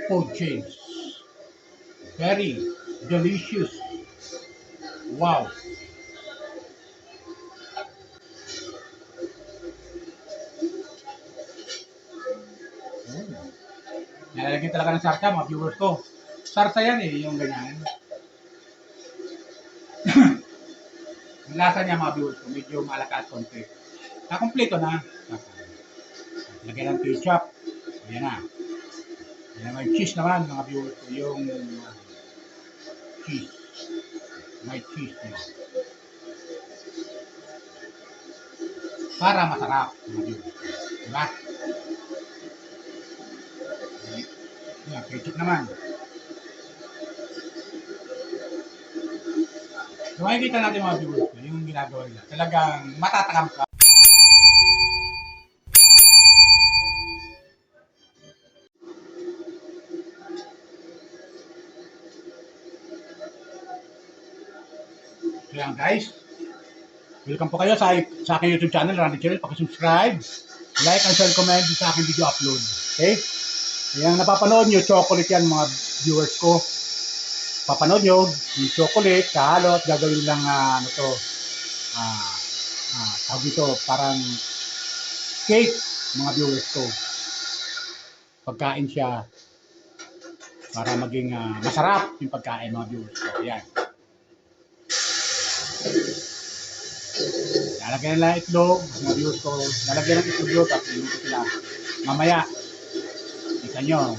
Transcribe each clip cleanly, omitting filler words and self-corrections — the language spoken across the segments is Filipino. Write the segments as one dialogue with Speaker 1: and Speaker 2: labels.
Speaker 1: food chains. Very delicious. Wow. Nilalagyan talaga ng sarsa, mga viewers ko. Sarsa yan eh, yung ganyan. Ang lasa niya, mga viewers ko, medyo malakas konti. Nakompleto na. Lagyan ng ketchup. Ayan na. Ayan, may cheese naman, mga viewers ko. Yung cheese. May cheese niya. Para masarap, mga viewers ko. Diba? Ayan, ketchup naman. So, makikita natin mga viewers ko, yung ginagawa nila. Talagang matatakam ka. So yan guys, welcome po kayo sa aking YouTube channel, Randy Channel. Paki-subscribe, like and share, comment sa aking video upload. Okay? Yung napapanood nyo, chocolate yan mga viewers ko. Papanood nyo, yung chocolate, kahalo at gagawin lang ano to, tawag dito, parang cake mga viewers ko. Pagkain siya para maging masarap yung pagkain mga viewers ko. Ayan. Lalagyan nila itlog, mga viewers ko. Lalagyan ng itlog yun, tapos inuto sila. Mamaya, kita nyo.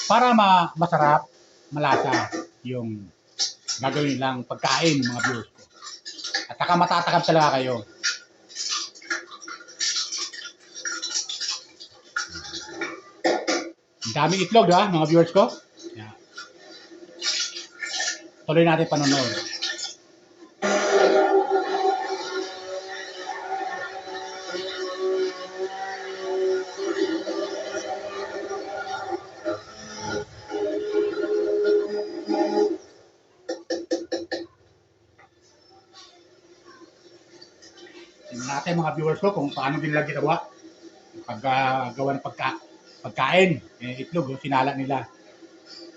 Speaker 1: Para masarap, malasa yung gagawin nilang pagkain mga viewers ko. At saka matatakam talaga kayo. Ang daming itlog ha, mga viewers ko. Yeah. Tuloy natin panonood. Tingnan natin mga viewers ko kung paano din nila ginawa. Paggawa ng pagkain, itlog, sinala nila.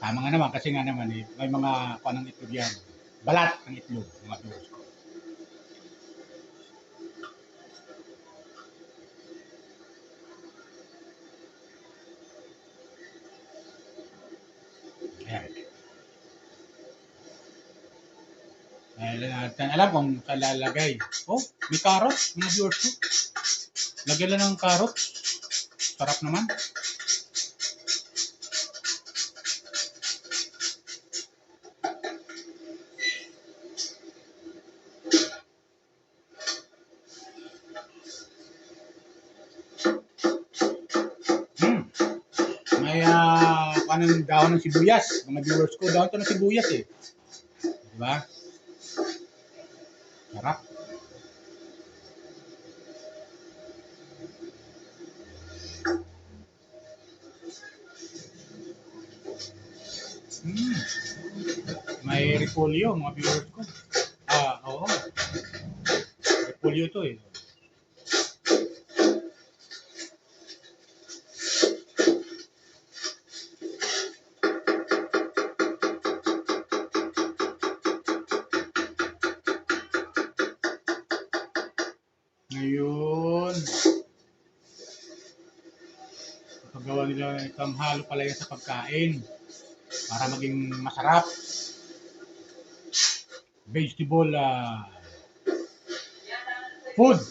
Speaker 1: Tama nga naman, kasi nga naman, may mga panang itlog yan. Balat ng itlog, mga viewers ko. Ayan. Natin alam kung saan lalagay. Oh, may carrot, mga viewers ko. Lagyan lang ng carrot. Sarap naman. May panang dahon ng sibuyas. Mga viewers ko, dahon to ng sibuyas eh. Diba? Sarap. May repolyo, mga viewers ko. Oo. Repolyo to eh. Ngayon, paggawa nila itong halo pala yan sa pagkain para maging masarap. Vegetable food.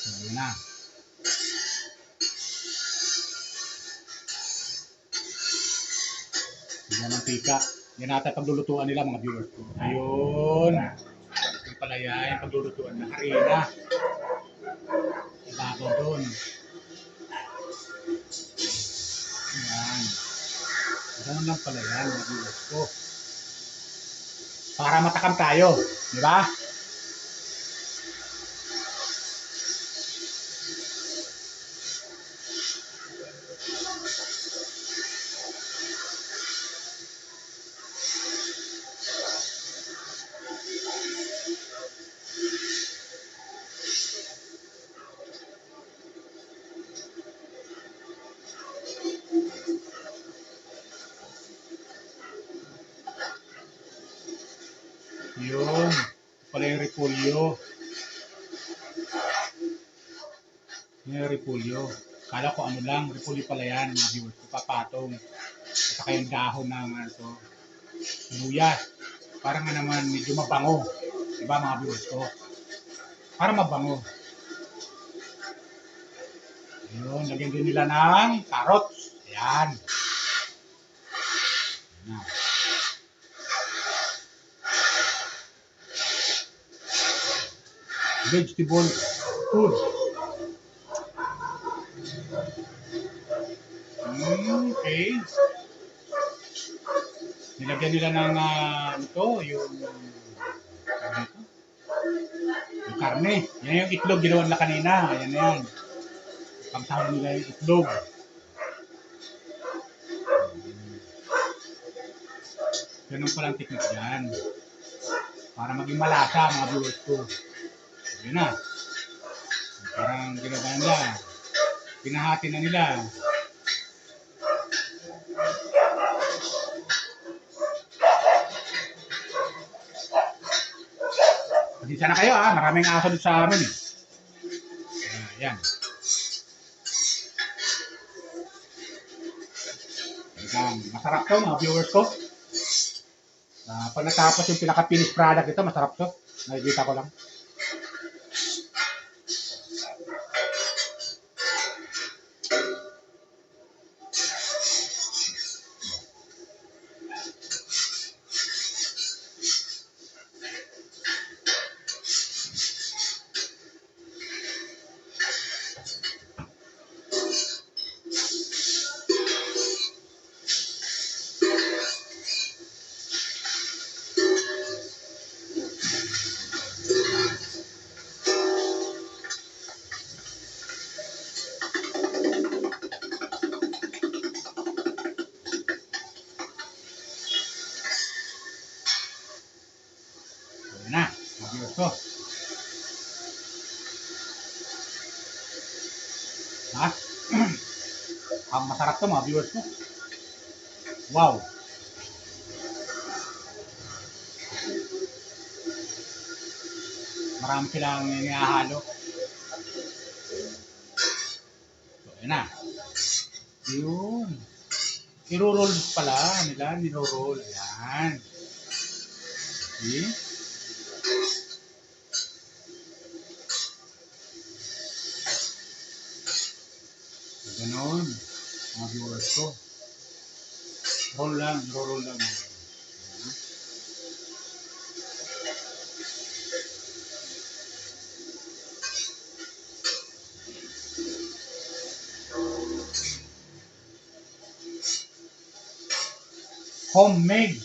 Speaker 1: So, yun na. Yan ang pika. Yan natin paglulutuan nila mga viewers ko. Ayun. Yung pala yan, paglulutuan ng harina. Ibabaw doon. Yan. Ganun lang pala yan mga viewers ko. Para matakam tayo. Di ba? Yun. Pala yung repolyo. Yung repolyo. Kala ko ano lang, repolyo pala yan, mga viewers ko, papatong. At saka yung dahon ng ano to, sibuyas. Para nga naman medyo mabango. Diba mga viewers ko? Para mabango. Yun, lagyan din nila ng carrots. Ayan. Ayan. Vegetable food. Okay. Nilagyan nila ng ito, yung karne. Yan yung itlog, ginawan na kanina. Ayan na yan. Pagsahan nila yung itlog. Ganun palang technique dyan. Para maging malasa mga viewers ko. Yun na. Parang ginawa nila. Pinahati na nila. Pasensya na kayo maraming aso dito sa amin eh. Ayan. Masarap to mga viewers ko. Pag natapos yung pinaka-finished product ito, masarap to. Nakikita ko lang. Na, mga ko. Ha? Ang masarap to mga viewers ko. Wow. Marami silang inihahalo. So, yun na. Yun. Iro-roll pala nila, niro-roll. Ayan. See? Ganon, mga viewers ko. Roll lang, roll lang. Homemade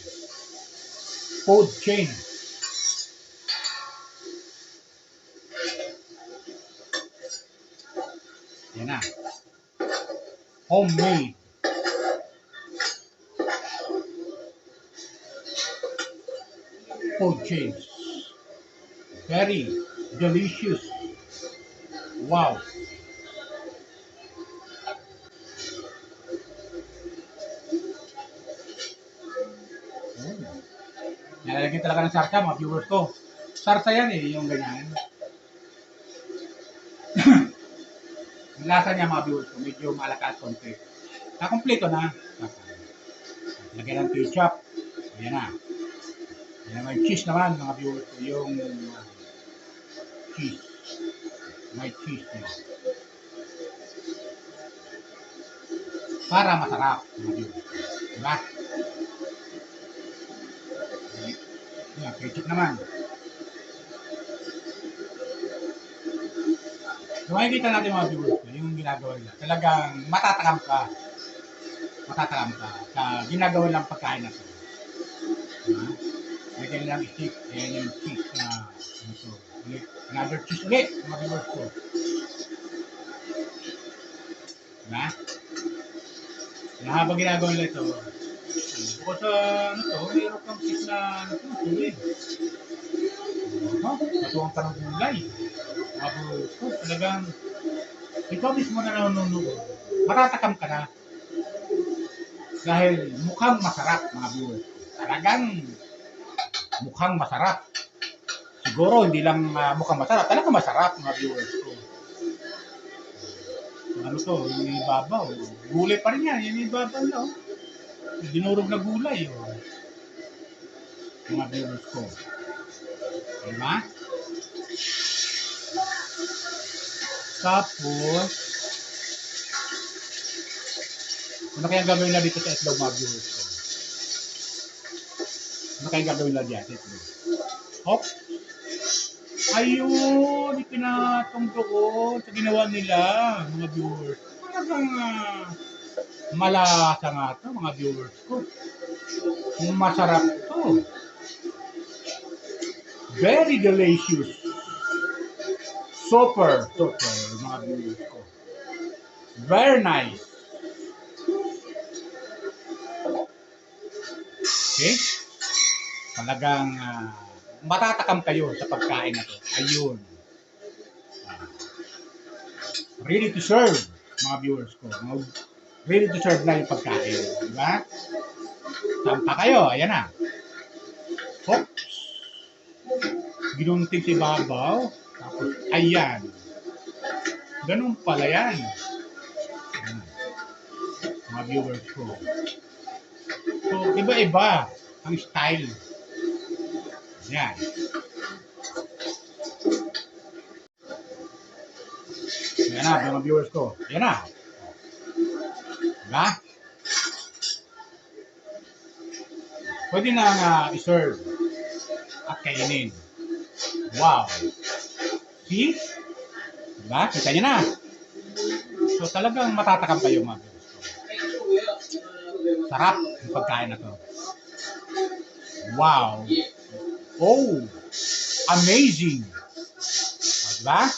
Speaker 1: food chain. Yan na. Homemade. Food chains. Very delicious. Wow. Nalalagyan talaga ng sarsa mga viewers ko. Sarsa yan yung ganyan. Ang lasa niya mga viewers ko, medyo malakas konti. Nakompleto na. Lagyan ng ketchup. Ayan na. Ayan, may cheese naman mga viewers ko. Yung cheese. May cheese niya. Para masarap mga viewers. Diba? Ayan, ketchup naman. So makikita natin mga viewers ko, yung ginagawa nila. Talagang matatakam ka. Matatakam ka sa ginagawa lang pagkain na ito. Lagyan lang stick. Ayan yung cheese na ito. Another cheese ulit, mga viewers ko. Diba? Kaya habang ginagawa nila ito, bukod sa ano to, mayroon kang cheese na tuloy. Matuwang pa ng gulay. Mga viewers ko, talagang ikaw mismo na nanonood. Matatakam ka na. Dahil mukhang masarap mga viewers. Talagang mukhang masarap. Siguro hindi lang mukhang masarap, talaga masarap mga viewers ko. Ano to, yung ibabaw. Gulay pa rin yan, yung ibabaw na. Oh. Dinurog na gulay. Oh. Mga viewers ko. Diba? Tapos, ano kaya gagawin na dito sa itlog mga viewers ko? Ano kaya gagawin na dyan sa itlog? Hop! Ayun! Ipinatong doon sa ginawa nila, mga viewers. Talagang malasa nga ito, mga viewers ko. Masarap to. Very delicious. Super, mga viewers ko. Very nice. Okay? Talagang matatakam kayo sa pagkain na to. Ayun. Ready to serve, mga viewers ko. Ready to serve na yung pagkain. Diba? Sampa kayo. Ayan na. Oops. Ginunting si babaw. Tapos, ayan. Ganun pala yan. Mga viewers ko. So, iba-iba ang style. Yan. Yan na, mga viewers ko. Yan na. Diba? Pwede na i-serve at kainin. Wow. See? Diba? Kita nyo na. So, talagang matatakam kayo mga viewers ko. Sarap yung pagkain na to. Wow. Oh, amazing. Diba?